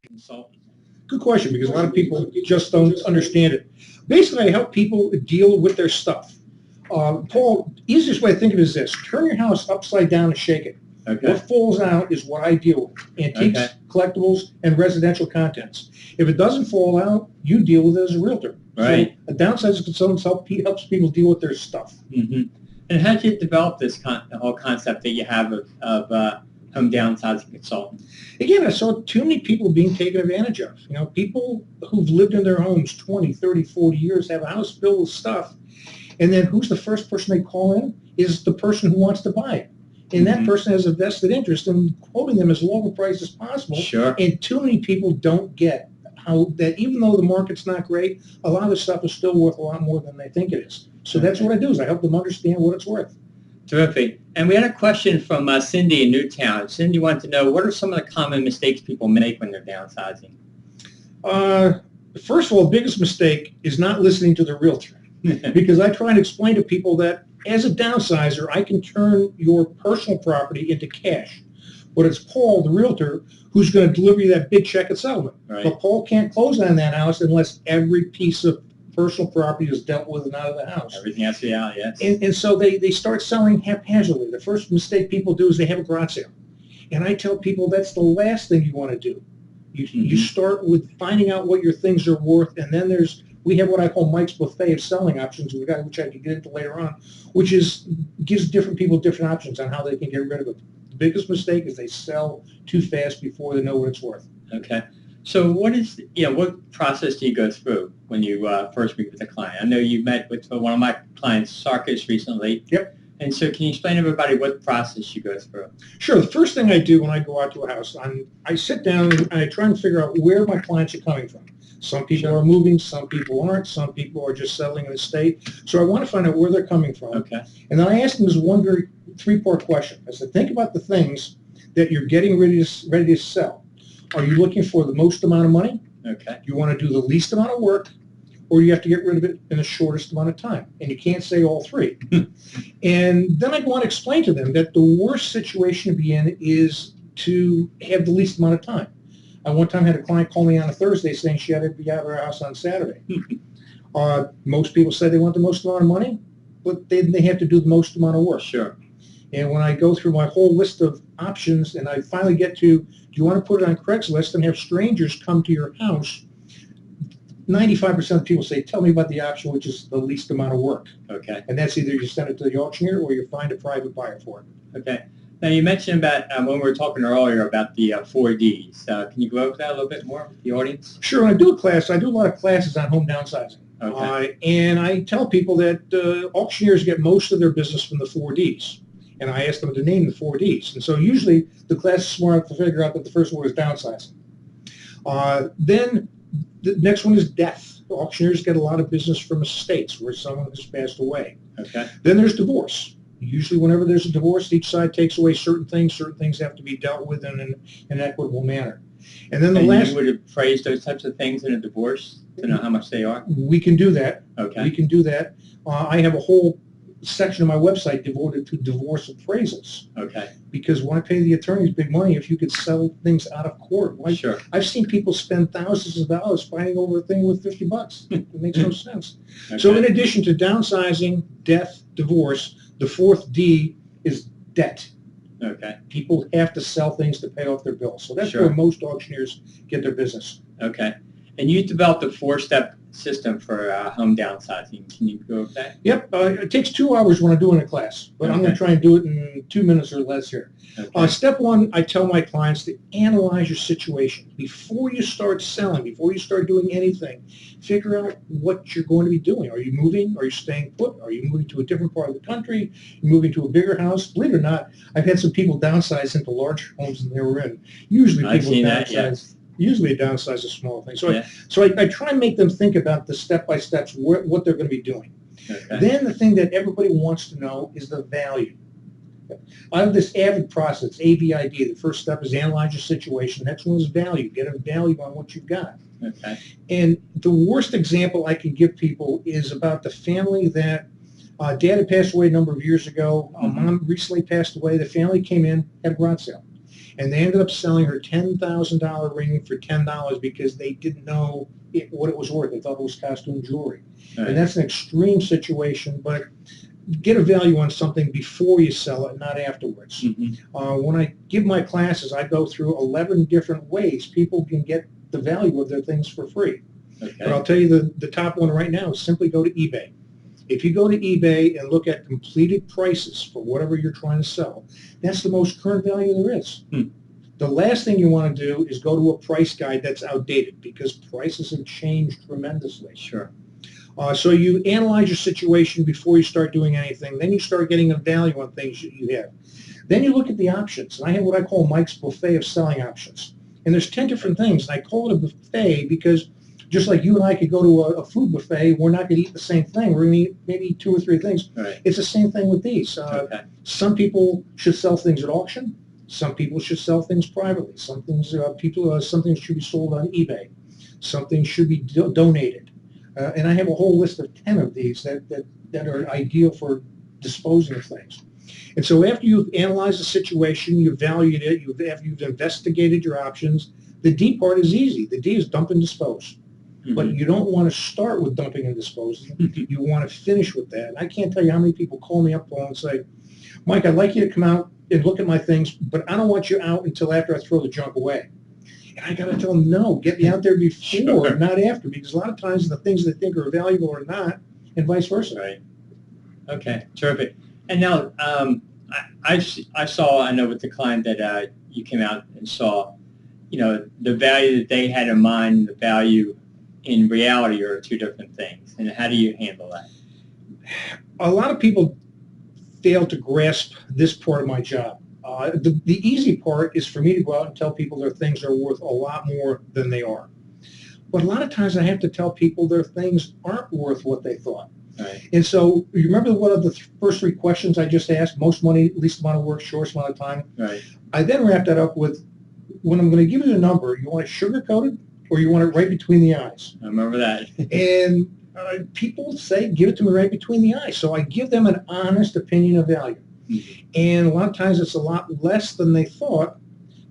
consultant? Good question, because a lot of people just don't understand it. Basically, I help people deal with their stuff. Paul, easiest way to think of it is this. Turn your house upside down and shake it. Okay. What falls out is what I deal with. Antiques, Okay. collectibles, and residential contents. If it doesn't fall out, you deal with it as a realtor. Right. So a downsizing consultant helps people deal with their stuff. Mm-hmm. And how did you develop this whole concept that you have of home downsizing consultant? Again, I saw too many people being taken advantage of. You know, people who've lived in their homes 20, 30, 40 years have a house filled with stuff, and then who's the first person they call in is the person who wants to buy it. And that person has a vested interest in quoting them as low a price as possible. Sure. And too many people don't get how that even though the market's not great, a lot of the stuff is still worth a lot more than they think it is. So that's what I do is I help them understand what it's worth. Terrific. And we had a question from Cindy in Newtown. Cindy wanted to know, what are some of the common mistakes people make when they're downsizing? First of all, the biggest mistake is not listening to the realtor. Because I try and explain to people that as a downsizer, I can turn your personal property into cash. But it's Paul, the realtor, who's going to deliver you that big check at settlement. Right. But Paul can't close on that house unless every piece of personal property is dealt with and out of the house. Everything has to be out, yes. And so they start selling haphazardly. The first mistake people do is they have a garage sale. And I tell people that's the last thing you want to do. You start with finding out what your things are worth, and then we have what I call Mike's Buffet of selling options, which I can get into later on, which gives different people different options on how they can get rid of it. The biggest mistake is they sell too fast before they know what it's worth. Okay. So what process do you go through when you first meet with a client? I know you met with one of my clients, Sarkis, recently. Yep. And so can you explain to everybody what process you go through? Sure. The first thing I do when I go out to a house, I sit down and I try and figure out where my clients are coming from. Some people are moving, some people aren't, some people are just settling in a state. So I want to find out where they're coming from. Okay. And then I ask them this one very three-part question. I said, think about the things that you're getting ready to sell. Are you looking for the most amount of money? Okay. Do you want to do the least amount of work? Or do you have to get rid of it in the shortest amount of time? And you can't say all three. And then I want to explain to them that the worst situation to be in is to have the least amount of time. I one time had a client call me on a Thursday saying she had to be out of her house on Saturday. Most people say they want the most amount of money, but they have to do the most amount of work. Sure. And when I go through my whole list of options and I finally get to, do you want to put it on Craigslist and have strangers come to your house, 95% of people say, tell me about the option which is the least amount of work. Okay. And that's either you send it to the auctioneer or you find a private buyer for it. Okay. Now, you mentioned about, when we were talking earlier about the 4Ds. Can you go over that a little bit more with the audience? Sure. When I do a class, I do a lot of classes on home downsizing. Okay. And I tell people that auctioneers get most of their business from the 4Ds. And I ask them to name the 4Ds. And so usually the class is smart enough to figure out that the first word is downsizing. Then the next one is death. Auctioneers get a lot of business from estates where someone has passed away. Okay. Then there's divorce. Usually whenever there's a divorce, each side takes away certain things have to be dealt with in an equitable manner. And then you would appraise those types of things in a divorce to know how much they are? We can do that. Okay. We can do that. I have a whole section of my website devoted to divorce appraisals. Okay. Because why pay the attorneys big money if you could settle things out of court? Sure. I've seen people spend thousands of dollars fighting over a thing with $50. It makes no sense. Okay. So in addition to downsizing, death, divorce, the fourth D is debt. Okay. People have to sell things to pay off their bills. So that's where most auctioneers get their business. Okay. And you developed a 4-step system for home downsizing. Can you go over that? Yep. It takes 2 hours when I'm doing a class, but I'm going to try and do it in 2 minutes or less here. Okay. Step one, I tell my clients to analyze your situation. Before you start selling, before you start doing anything, figure out what you're going to be doing. Are you moving? Are you staying put? Are you moving to a different part of the country? You're moving to a bigger house? Believe it or not, I've had some people downsize into larger homes than they were in. Usually people downsize. Usually a downsize a small thing. So, I try and make them think about the step-by-steps, what they're going to be doing. Okay. Then the thing that everybody wants to know is the value. I have this AVID process, AVID. The first step is analyze your situation. Next one is value. Get a value on what you've got. Okay. And the worst example I can give people is about the family that dad had passed away a number of years ago. Mom recently passed away. The family came in, had a garage sale. And they ended up selling her $10,000 ring for $10 because they didn't know what it was worth. They thought it was costume jewelry. Right. And that's an extreme situation, but get a value on something before you sell it, not afterwards. When I give my classes, I go through 11 different ways people can get the value of their things for free. Okay. But I'll tell you the top one right now is simply go to eBay. If you go to eBay and look at completed prices for whatever you're trying to sell, that's the most current value there is. The last thing you want to do is go to a price guide that's outdated because prices have changed tremendously. Sure. So you analyze your situation before you start doing anything. Then you start getting a value on things that you have. Then you look at the options. And I have what I call Mike's buffet of selling options. And there's 10 different things. And I call it a buffet because just like you and I could go to a food buffet, we're not going to eat the same thing. We're going to eat maybe 2 or 3 things. Right. It's the same thing with these. Some people should sell things at auction. Some people should sell things privately. Some things should be sold on eBay. Some things should be donated. And I have a whole list of 10 of these that are ideal for disposing of things. And so after you've analyzed the situation, you've valued it, after you've investigated your options, the D part is easy. The D is dump and dispose. But you don't want to start with dumping and disposing. You want to finish with that. And I can't tell you how many people call me up, Paul, and say, Mike, I'd like you to come out and look at my things, but I don't want you out until after I throw the junk away. And I got to tell them, no, get me out there before, not after, because a lot of times the things they think are valuable are not, and vice versa. Right. Okay, terrific. And now, I know with the client that you came out and saw, the value that they had in mind and the value in reality are 2 different things. And how do you handle that? A lot of people fail to grasp this part of my job. The easy part is for me to go out and tell people their things are worth a lot more than they are. But a lot of times I have to tell people their things aren't worth what they thought. Right. And so you remember one of the first 3 questions I just asked, most money, least amount of work, shortest amount of time? Right. I then wrap that up with, when I'm going to give you a number, you want it sugar-coated or you want it right between the eyes? I remember that. And people say, give it to me right between the eyes. So I give them an honest opinion of value. And a lot of times it's a lot less than they thought,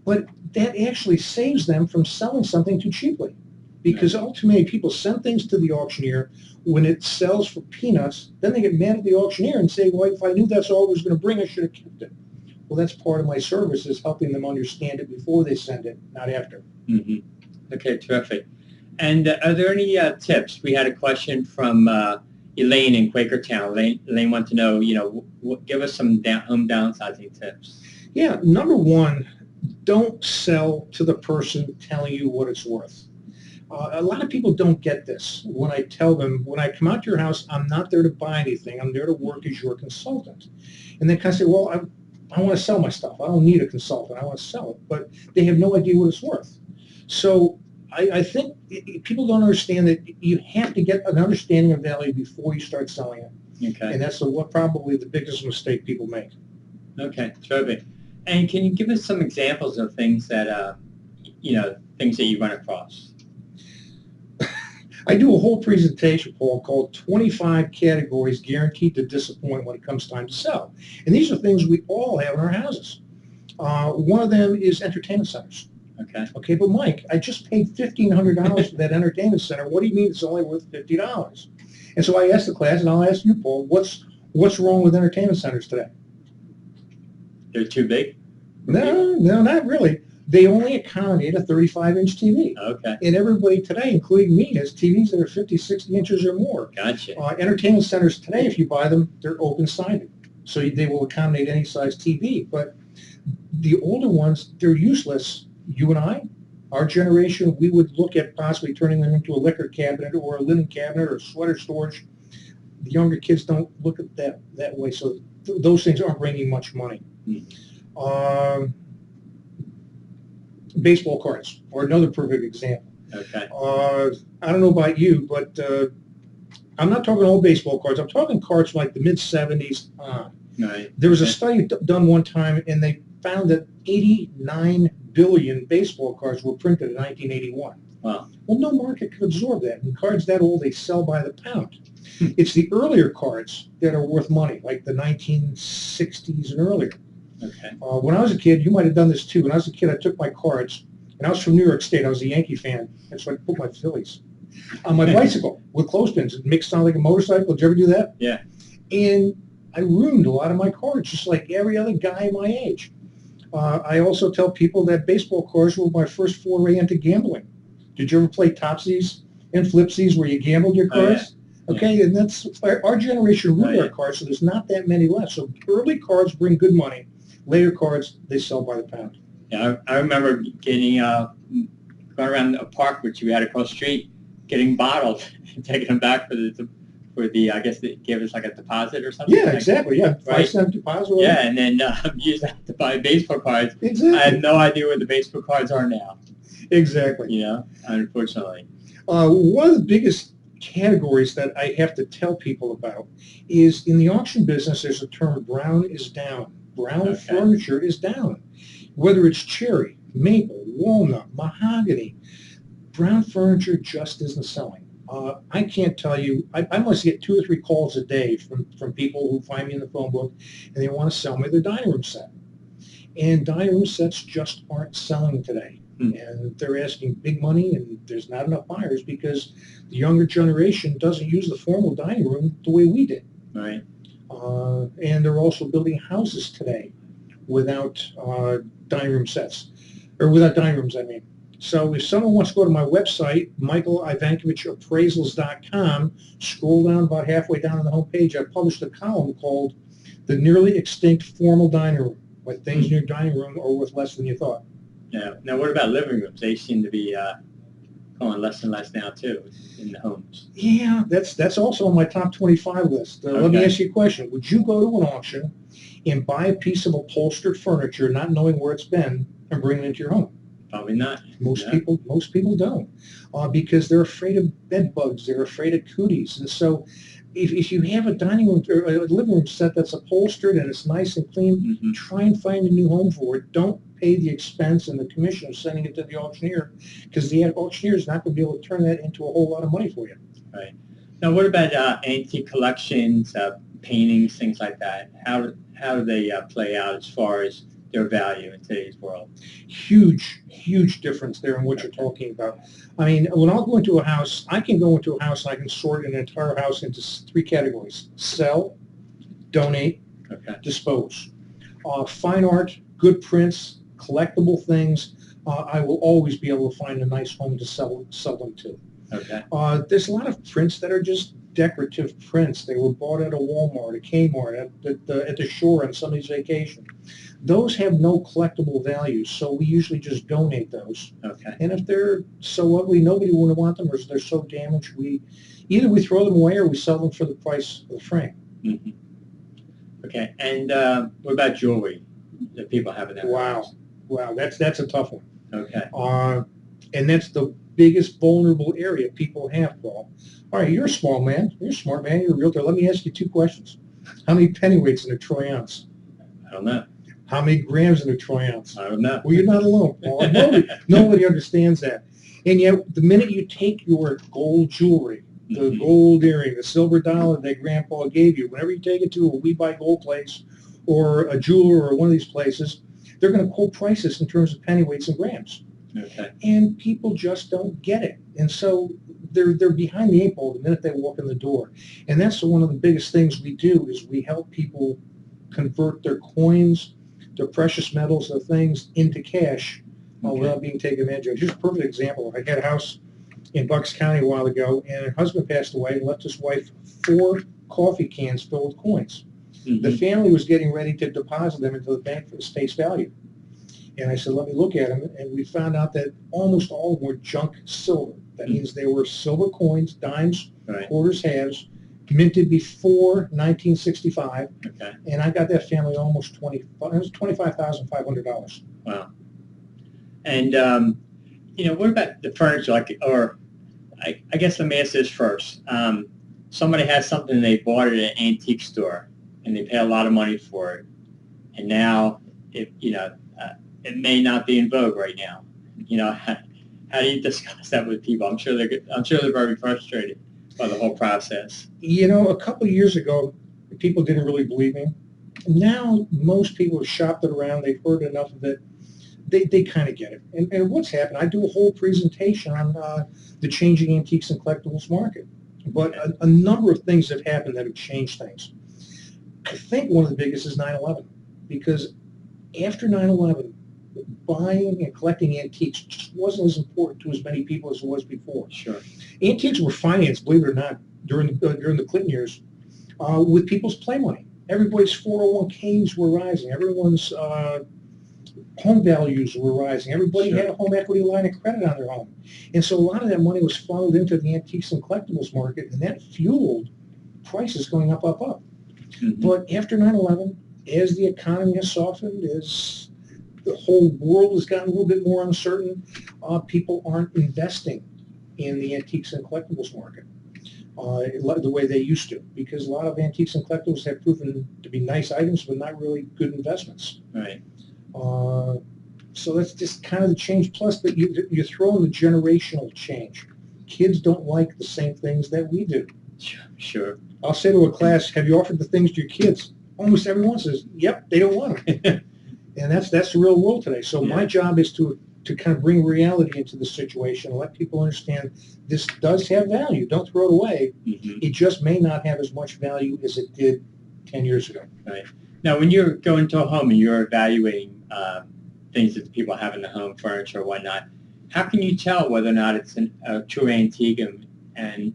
but that actually saves them from selling something too cheaply. Because ultimately people send things to the auctioneer. When it sells for peanuts, then they get mad at the auctioneer and say, well, if I knew that's all it was going to bring, I should have kept it. Well, that's part of my service, is helping them understand it before they send it, not after. Okay, terrific. And are there any tips? We had a question from Elaine in Quakertown. Elaine wanted to know, give us some home downsizing tips. Yeah, number 1, don't sell to the person telling you what it's worth. A lot of people don't get this. When I tell them, when I come out to your house, I'm not there to buy anything. I'm there to work as your consultant. And they kind of say, well, I want to sell my stuff. I don't need a consultant. I want to sell it. But they have no idea what it's worth. So I think people don't understand that you have to get an understanding of value before you start selling it. Okay. And that's probably the biggest mistake people make. Okay, terrific. And can you give us some examples of things that, things that you run across? I do a whole presentation, Paul, called 25 Categories Guaranteed to Disappoint When It Comes Time to Sell. And these are things we all have in our houses. One of them is entertainment centers. Okay, but Mike, I just paid $1,500 for that entertainment center. What do you mean it's only worth $50? And so I asked the class, and I'll ask you, Paul, what's wrong with entertainment centers today? They're too big? No, not really. They only accommodate a 35-inch TV. Okay. And everybody today, including me, has TVs that are 50, 60 inches or more. Gotcha. Entertainment centers today, if you buy them, they're open-sided. So they will accommodate any size TV. But the older ones, they're useless. You and I, our generation, we would look at possibly turning them into a liquor cabinet or a linen cabinet or sweater storage. The younger kids don't look at that way. So those things aren't bringing much money. Baseball cards are another perfect example. Okay. I don't know about you, but I'm not talking old baseball cards. I'm talking cards from like the mid-'70s on. Right. There was a study done one time, and they found that 89 billion baseball cards were printed in 1981. Wow. Well, no market could absorb that. And cards that old, they sell by the pound. It's the earlier cards that are worth money, like the 1960s and earlier. Okay. When I was a kid, you might have done this too. When I was a kid, I took my cards, and I was from New York State. I was a Yankee fan, and so I put my Phillies on my bicycle with clothespins. It makes it sound like a motorcycle. Did you ever do that? Yeah. And I ruined a lot of my cards, just like every other guy my age. I also tell people that baseball cards were my first foray into gambling. Did you ever play Topsies and Flipsies where you gambled your cards? Oh, yeah. Okay, and that's our generation ruined Oh, yeah. our cards, so there's not that many left. So early cards bring good money. Later cards, they sell by the pound. Yeah, I remember getting going around a park which we had across the street, getting bottles and taking them back for the I guess they gave us like a deposit or something. Yeah, exactly. Yeah, Right. 5-cent deposit. Yeah, and then use that to buy baseball cards. Exactly. I have no idea where the baseball cards are now. Exactly. You know, unfortunately. One of the biggest categories that I have to tell people about is in the auction business, there's a term, brown is down. Brown Okay. furniture is down. Whether it's cherry, maple, walnut, mahogany, brown furniture just isn't selling. I can't tell you, I must get 2 or 3 calls a day from people who find me in the phone book and they want to sell me their dining room set. And dining room sets just aren't selling today. And they're asking big money, and there's not enough buyers because the younger generation doesn't use the formal dining room the way we did. Right. And they're also building houses today without dining room sets, or without dining rooms, I mean. So if someone wants to go to my website, michaelivankovichappraisals.com, scroll down about halfway down on the homepage, I published a column called The Nearly Extinct Formal Dining Room, why things in your dining room are worth less than you thought. Yeah. Now, what about living rooms? They seem to be going less and less now too in the homes. Yeah, that's also on my top 25 list. Let me Okay. ask you a question. Would you go to an auction and buy a piece of upholstered furniture, not knowing where it's been, and bring it into your home? Probably not. Most No. people don't, because they're afraid of bed bugs. They're afraid of cooties. And so if you have a dining room or a living room set that's upholstered and it's nice and clean, Mhm. try and find a new home for it. Don't pay the expense and the commission of sending it to the auctioneer, because the auctioneer is not going to be able to turn that into a whole lot of money for you. Right. Now, what about antique collections, paintings, things like that? How do they play out as far as their value in today's world? Huge difference there in what you're talking about. I mean, when I'll go into a house, I can go into a house and I can sort an entire house into 3 categories: sell, donate, Okay. dispose. Fine art, good prints, collectible things, I will always be able to find a nice home to sell them to. Okay. There's a lot of prints that are just decorative prints. They were bought at a Walmart, a Kmart, at the shore on somebody's vacation. Those have no collectible value, so we usually just donate those. Okay. And if they're so ugly, nobody would want them, or if they're so damaged, we throw them away or we sell them for the price of the frame. Mm-hmm. Okay. And what about jewelry that people have in their house? Wow, that's a tough one. Okay. And that's the biggest vulnerable area people have, Paul. All right, you're a small man. You're a smart man. You're a realtor. Let me ask you 2 questions. How many pennyweights in a troy ounce? I don't know. How many grams in a troy ounce? I don't know. Well, you're not alone, Paul. Nobody understands that. And yet, the minute you take your gold jewelry, the gold earring, the silver dollar that Grandpa gave you, whenever you take it to a We Buy Gold place or a jeweler or one of these places, they're going to quote prices in terms of pennyweights and grams. Okay. And people just don't get it. And so they're behind the 8 ball the minute they walk in the door. And that's one of the biggest things we do is we help people convert their coins, their precious metals, their things into cash without being taken advantage of. Here's a perfect example. I had a house in Bucks County a while ago, and her husband passed away and left his wife 4 coffee cans filled with coins. Mm-hmm. The family was getting ready to deposit them into the bank for its face value. And I said, let me look at them. And we found out that almost all of them were junk silver. That means they were silver coins, dimes, Right. quarters, halves, minted before 1965. Okay. And I got that family almost $25,500. Wow. And what about the furniture? I guess let me ask this first. Somebody has something they bought at an antique store, and they pay a lot of money for it, and now it may not be in vogue right now. How do you discuss that with people? I'm sure they're very frustrated by the whole process. A couple of years ago, people didn't really believe me. Now, most people have shopped it around. They've heard enough of it. They kind of get it. And what's happened, I do a whole presentation on the changing antiques and collectibles market. But a number of things have happened that have changed things. I think one of the biggest is 9/11, because after 9/11, buying and collecting antiques just wasn't as important to as many people as it was before. Sure. Antiques were financed, believe it or not, during the Clinton years with people's play money. Everybody's 401ks were rising. Everyone's home values were rising. Everybody Sure. had a home equity line of credit on their home. And so a lot of that money was funneled into the antiques and collectibles market, and that fueled prices going up, up, up. Mm-hmm. But after 9/11, as the economy has softened, as the whole world has gotten a little bit more uncertain, people aren't investing in the antiques and collectibles market the way they used to, because a lot of antiques and collectibles have proven to be nice items, but not really good investments. Right. So that's just kind of the change. Plus, that you throw in the generational change. Kids don't like the same things that we do. Sure. I'll say to a class, "Have you offered the things to your kids?" Almost everyone says, "Yep, they don't want them." And that's the real world today. So my job is to kind of bring reality into the situation and let people understand this does have value. Don't throw it away. Mm-hmm. It just may not have as much value as it did 10 years ago. Right. Now, when you're going to a home and you're evaluating things that people have in the home, furniture or whatnot, how can you tell whether or not it's a true antique and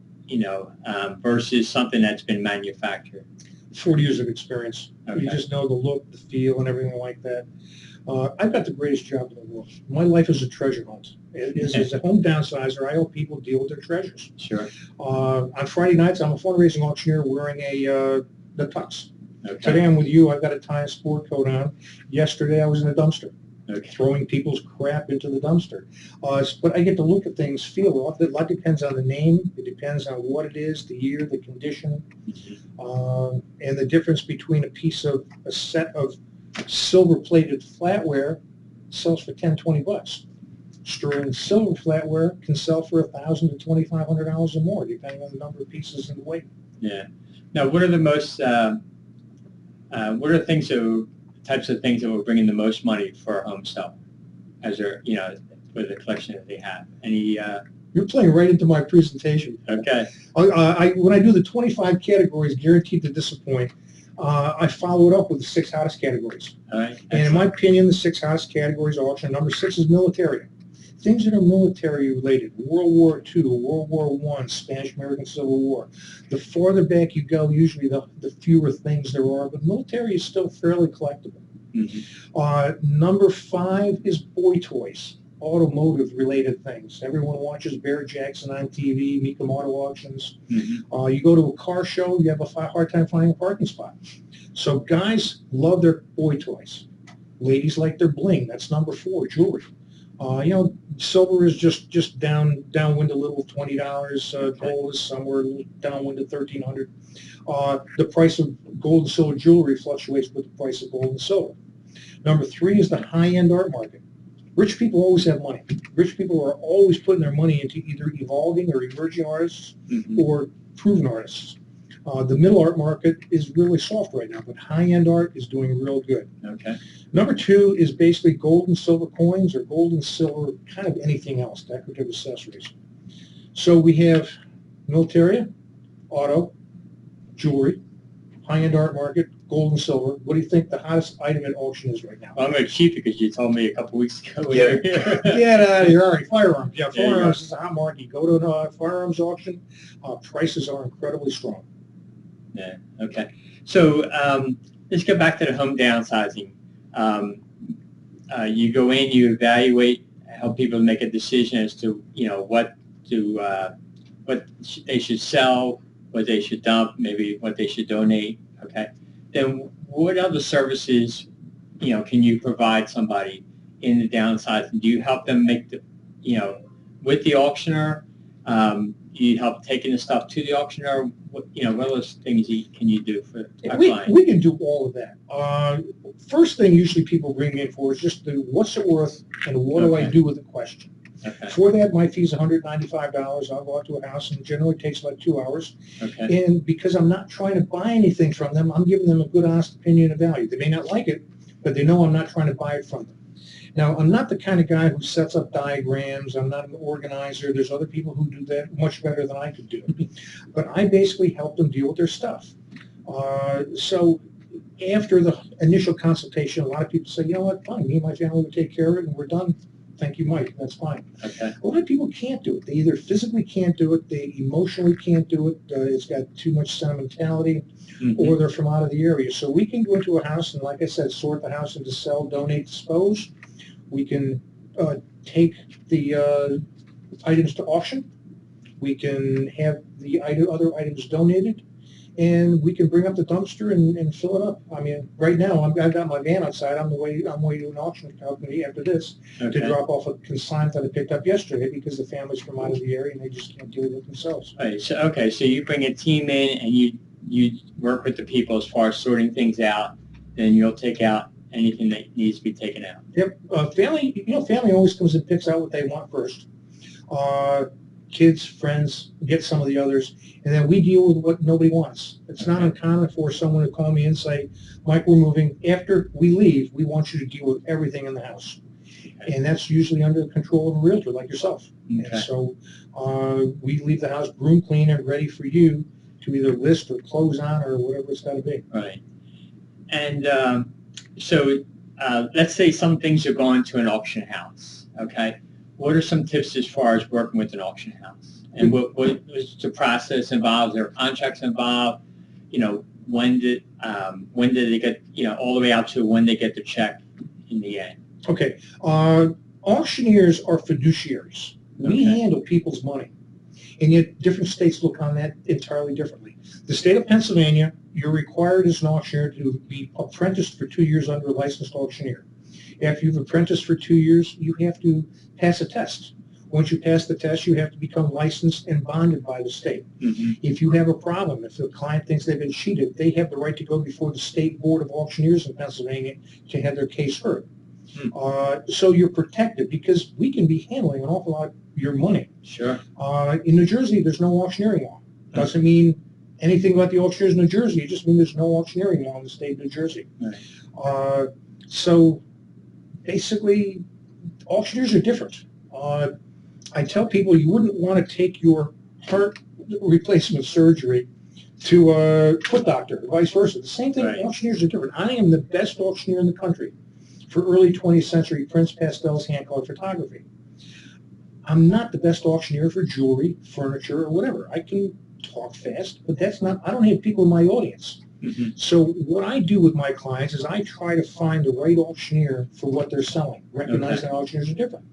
versus something that's been manufactured? 40 years of experience. Okay. You just know the look, the feel, and everything like that. I've got the greatest job in the world. My life is a treasure hunt. As a home downsizer, I help people deal with their treasures. Sure. On Friday nights, I'm a fundraising auctioneer wearing the tux. Okay. Today I'm with you. I've got a tie and sport coat on. Yesterday I was in a dumpster, throwing people's crap into the dumpster. But I get to look at things, feel. A lot depends on the name. It depends on what it is, the year, the condition, and the difference between a set of silver-plated flatware sells for $10-20. Sterling silver flatware can sell for $1,000 to $2,500 or more, depending on the number of pieces and the weight. Yeah. Now, what are the most what are types of things that will bring in the most money for a home sale, as for the collection that they have? Any? You're playing right into my presentation. Okay. When I do the 25 categories guaranteed to disappoint, I follow it up with the 6 hottest categories. All right. And in my opinion, the 6 hottest categories are auction. Number 6 is military. Things that are military related, World War II, World War I, Spanish-American Civil War. The farther back you go, usually the fewer things there are, but military is still fairly collectible. Mm-hmm. Number 5 is boy toys, automotive-related things. Everyone watches Barrett Jackson on TV, Mecum Auto Auctions. Mm-hmm. You go to a car show, you have a hard time finding a parking spot. So guys love their boy toys. Ladies like their bling. That's number 4, jewelry. Silver is just downwind a little, $20. Gold is somewhere downwind to $1,300. The price of gold and silver jewelry fluctuates with the price of gold and silver. Number 3 is the high-end art market. Rich people always have money. Rich people are always putting their money into either evolving or emerging artists or proven artists. The middle art market is really soft right now, but high-end art is doing real good. Okay. Number 2 is basically gold and silver coins or gold and silver, kind of anything else, decorative accessories. So we have military, auto, jewelry, high-end art market, gold and silver. What do you think the hottest item at auction is right now? Well, I'm going to keep it because you told me a couple weeks ago. Get out of here. All right, firearms. Yeah, firearms is a hot market. You go to a firearms auction, prices are incredibly strong. Yeah, okay. So let's go back to the home downsizing. You go in, you evaluate, help people make a decision as to what they should sell, what they should dump, maybe what they should donate. Okay. Then what other services can you provide somebody in the downsizing? Do you help them make with the auctioneer? You help taking the stuff to the auctioneer? What other things can you do for our client? We can do all of that. First thing usually people bring me in for is just what's it worth and what do I do with the question. Okay. For that, my fee is $195. I'll go out to a house, and it generally takes about 2 hours. Okay. And because I'm not trying to buy anything from them, I'm giving them a good, honest opinion of value. They may not like it, but they know I'm not trying to buy it from them. Now, I'm not the kind of guy who sets up diagrams. I'm not an organizer. There's other people who do that much better than I could do. But I basically help them deal with their stuff. So after the initial consultation, a lot of people say, you know what, fine, me and my family will take care of it, and we're done. Thank you, Mike. That's fine. Okay. A lot of people can't do it. They either physically can't do it, they emotionally can't do it, it's got too much sentimentality, or they're from out of the area. So we can go into a house and, like I said, sort the house into sell, donate, dispose. We can take the items to auction. We can have the other items donated, and we can bring up the dumpster and fill it up. I mean, right now I've got my van outside. I'm way to an auction company after this to drop off a consignment that I picked up yesterday because the family's from out of the area and they just can't deal with it themselves. Right. So you bring a team in and you work with the people as far as sorting things out. Then you'll take out anything that needs to be taken out. Yep. Family always comes and picks out what they want first. Kids, friends, get some of the others, and then we deal with what nobody wants. It's not uncommon for someone to call me and say, Mike, we're moving. After we leave, we want you to deal with everything in the house. And that's usually under the control of a realtor like yourself. Okay. And so we leave the house broom clean and ready for you to either list or close on or whatever it's got to be. Right. And let's say some things are going to an auction house, okay? What are some tips as far as working with an auction house? And what is the process involved? Are there contracts involved? When did they get, all the way out to when they get the check in the end? Okay. Auctioneers are fiduciaries. We handle people's money. And yet different states look on that entirely differently. The state of Pennsylvania, you're required as an auctioneer to be apprenticed for 2 years under a licensed auctioneer. After you've apprenticed for 2 years, you have to pass a test. Once you pass the test, you have to become licensed and bonded by the state. If you have a problem, if the client thinks they've been cheated, they have the right to go before the State Board of Auctioneers in Pennsylvania to have their case heard. So you're protected because we can be handling an awful lot of your money. Sure. In New Jersey, there's no auctioneering law. Doesn't mean anything about the auctioneers in New Jersey. It just means there's no auctioneering law in the state of New Jersey. Right. So basically, auctioneers are different. I tell people you wouldn't want to take your heart replacement surgery to a foot doctor, vice versa. The same thing, Right. Auctioneers are different. I am the best auctioneer in the country for early 20th century prints, pastels, hand-colored photography. I'm not the best auctioneer for jewelry, furniture, or whatever. I can talk fast, but that's not, I don't have people in my audience. So what I do with my clients is I try to find the right auctioneer for what they're selling. Recognize that auctioneers are different.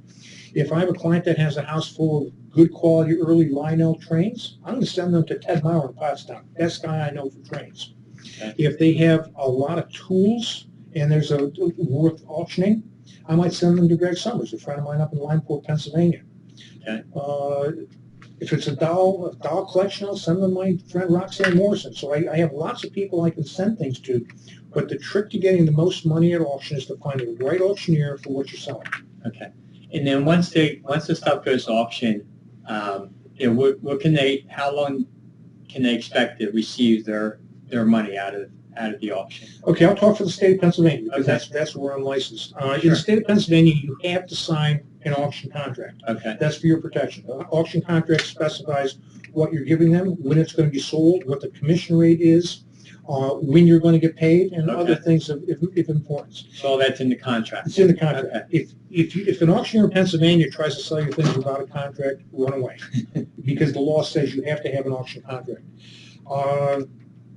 If I have a client that has a house full of good quality early Lionel trains, I'm going to send them to Ted Maurer in Pottstown, best guy I know for trains. If they have a lot of tools and there's a worth auctioning, I might send them to Greg Summers, a friend of mine up in Limeport, Pennsylvania. If it's a doll collection, I'll send them my friend Roxanne Morrison. So I have lots of people I can send things to, but the trick to getting the most money at auction is to find the right auctioneer for what you're selling. Okay. And then once the stuff goes to auction, what can they? How long can they expect to receive their money out of the auction? Okay, I'll talk for the state of Pennsylvania because that's where I'm licensed. In the state of Pennsylvania, you have to sign an auction contract. Okay. That's for your protection. The auction contract specifies what you're giving them, when it's going to be sold, what the commission rate is, when you're going to get paid, and other things of importance. So all that's in the contract. It's in the contract. Okay. If an auctioneer in Pennsylvania tries to sell you things without a contract, run away, because the law says you have to have an auction contract.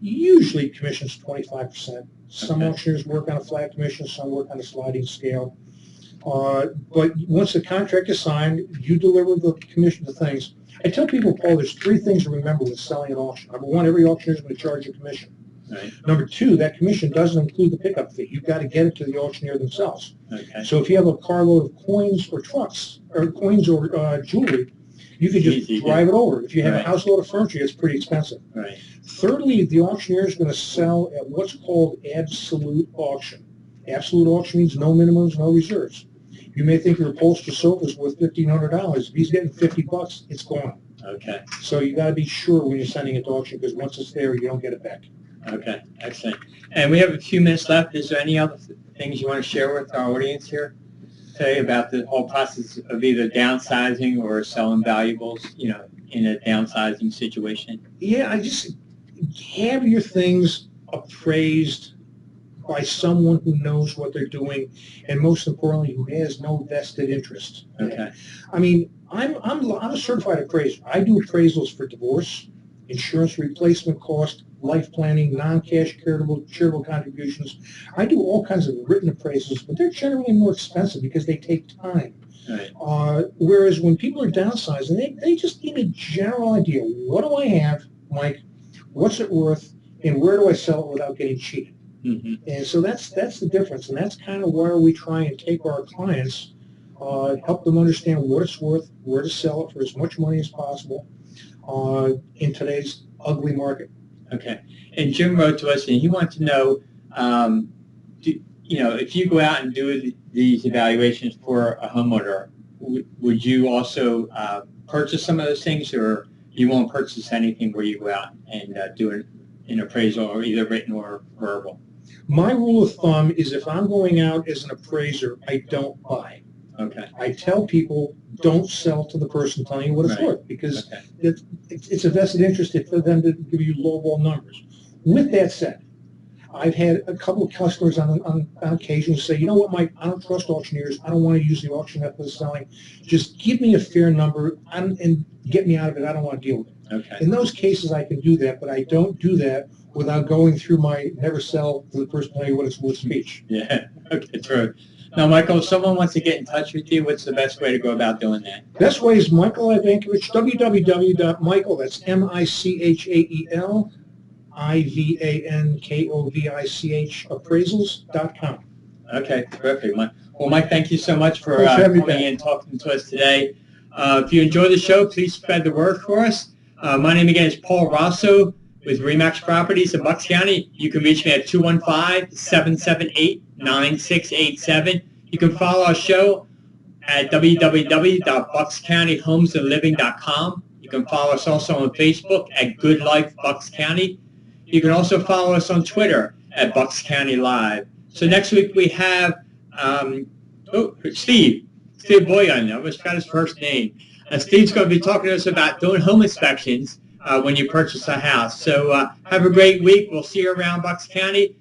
Usually commission's 25%. Some auctioneers work on a flat commission, some work on a sliding scale. But once the contract is signed, you deliver the commission to things. I tell people, Paul, there's 3 things to remember when selling at auction. Number 1, every auctioneer is going to charge a commission. Right. Number 2, that commission doesn't include the pickup fee. You've got to get it to the auctioneer themselves. Okay. So if you have a carload of coins or trucks, or coins or jewelry, you can just drive it over. If you have a house load of furniture, it's pretty expensive. Right. Thirdly, the auctioneer is going to sell at what's called absolute auction. Absolute auction means no minimums, no reserves. You may think your upholstered sofa is worth $1,500. If he's getting $50, it's gone. Okay. So you got to be sure when you're sending it to auction, because once it's there, you don't get it back. Okay, excellent. And we have a few minutes left. Is there any other things you want to share with our audience here today about the whole process of either downsizing or selling valuables, in a downsizing situation? Yeah, I just have your things appraised by someone who knows what they're doing, and most importantly, who has no vested interest. Okay. I mean, I'm a certified appraiser. I do appraisals for divorce, insurance replacement cost, life planning, non-cash charitable contributions. I do all kinds of written appraisals, but they're generally more expensive because they take time. Right. Whereas when people are downsizing, they just need a general idea. What do I have, Mike? What's it worth? And where do I sell it without getting cheated? Mm-hmm. And so that's the difference, and that's kind of where we try and take our clients, help them understand what it's worth, where to sell it for as much money as possible in today's ugly market. Okay. And Jim wrote to us, and he wanted to know, if you go out and do these evaluations for a homeowner, would you also purchase some of those things, or you won't purchase anything where you go out and do an appraisal, or either written or verbal? My rule of thumb is if I'm going out as an appraiser, I don't buy. Okay. I tell people, don't sell to the person telling you what it's worth, because it's a vested interest for them to give you lowball numbers. With that said, I've had a couple of customers on occasion say, you know what, Mike, I don't trust auctioneers. I don't want to use the auction method of selling. Just give me a fair number and get me out of it. I don't want to deal with it. Okay. In those cases, I can do that, but I don't do that without going through my never sell to the person telling you what it's worth speech. Yeah. Okay, true. Now, Michael, if someone wants to get in touch with you, what's the best way to go about doing that? Best way is Michael Ivankovich, www.michael, that's MICHAEL, IVANKOVICH, appraisals.com. Okay, terrific. Well, Mike, thank you so much for Thanks for coming in and talking to us today. If you enjoy the show, please spread the word for us. My name again is Paul Rosso with Remax Properties in Bucks County. You can reach me at 215-778-9687. You can follow our show at www.buckscountyhomesandliving.com. You can follow us also on Facebook at Good Life Bucks County. You can also follow us on Twitter at Bucks County Live. So next week we have Steve Boyan. I almost got his first name. Steve's going to be talking to us about doing home inspections when you purchase a house. So have a great week. We'll see you around Bucks County.